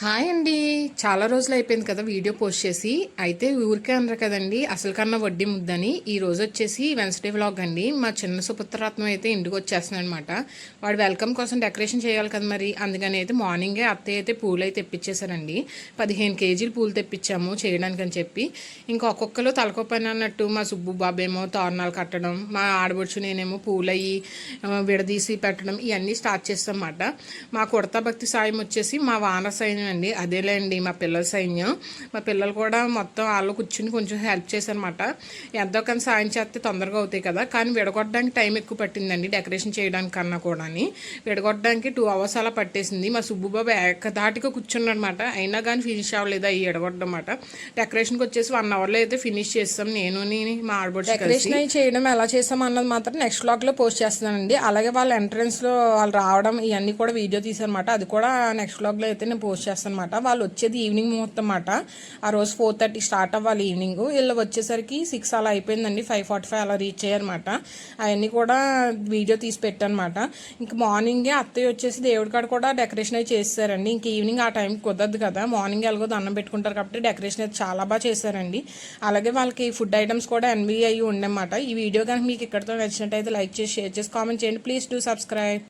Hi అండి. చాలా రోజులు అయిపోయింది కదా వీడియో పోస్ట్ చేసి. అయితే ఊరికే అన్నారు కదండి అసలు కన్నా వడ్డీ ముద్దని. ఈ రోజు వచ్చేసి వెన్స్డే వ్లాగ్ అండి. మా చిన్న సుపుత్రరత్నం అయితే ఇంటికి వచ్చేస్తున్నాడు అనమాట. వాడు వెల్కమ్ కోసం డెకరేషన్ చేయాలి కదా మరి, అందుకని అయితే మార్నింగే అత్తయ్య అయితే పూలు అయితే తెప్పించేశారండి. 15 కేజీలు పూలు తెప్పించాము చేయడానికి అని చెప్పి. ఇంకా ఒక్కొక్కరు తలకో పని అన్నట్టు మా సుబ్బు బాబేమో తోరణాలు కట్టడం, మా ఆడబడుచు నేనేమో పూలు అయ్యి విడదీసి పెట్టడం ఇవన్నీ స్టార్ట్ చేస్తాం అన్నమాట. మా కుడతా భక్తి సాయం వచ్చేసి మా వానర సైన్యం అండి. అదేలేండి మా పిల్లల సైన్యం. మా పిల్లలు కూడా మొత్తం వాళ్ళు కూర్చుని కొంచెం హెల్ప్ చేశారనమాట. ఎంతో కానీ సాయం చేస్తే తొందరగా అవుతాయి కదా, కానీ విడగొట్టడానికి టైం ఎక్కువ పట్టిందండి డెకరేషన్ చేయడానికి కన్నా కూడా. విడగొట్టడానికి 2 hours అలా పట్టేసింది. మా సుబ్బుబాబు ఏకధాటిగా కూర్చున్నాడనమాట. అయినా కానీ ఫినిష్ అవ్వలేదు అవి విడగొట్టడం అన్నమాట. డెకరేషన్కి వచ్చేసి 1 hourలో అయితే ఫినిష్ చేస్తాం నేను మా ఆడబడి. డెకరేషన్ అవి చేయడం ఎలా చేస్తాం అన్నది మాత్రం నెక్స్ట్ వ్లాగ్లో పోస్ట్ చేస్తున్నానండి. అలాగే వాళ్ళ ఎంట్రన్స్లో వాళ్ళు రావడం ఇవన్నీ కూడా వీడియో తీసారనమాట. అది కూడా నెక్స్ట్ వ్లాగ్లో అయితే నేను పోస్ట్ చేస్తాను అనమాట. వాళ్ళు వచ్చేది ఈవినింగ్ ముహూర్తం అన్నమాట. ఆ రోజు 4:30 స్టార్ట్ అవ్వాలి ఈవినింగ్. వీళ్ళు వచ్చేసరికి 6 అలా అయిపోయిందండి. 5:45 అలా రీచ్ అయ్యారనమాట. అవన్నీ కూడా వీడియో తీసి పెట్టానమాట. ఇంకా మార్నింగే అత్తయ్య వచ్చేసి దేవుడి కాడ కూడా డెకరేషన్ అయితే చేశారండి. ఇంక ఈవినింగ్ ఆ టైంకి కుదరదు కదా, మార్నింగ్ ఎలాగో దండం పెట్టుకుంటారు కాబట్టి డెకరేషన్ అయితే చాలా బాగా చేశారండి. అలాగే వాళ్ళకి ఫుడ్ ఐటమ్స్ కూడా ఎన్వి అయ్యి ఉండమాట. ఈ వీడియో కనుక మీకు ఇక్కడితో నచ్చినట్టయితే లైక్ చేసి షేర్ చేసి కామెంట్ చేయండి. Please do subscribe.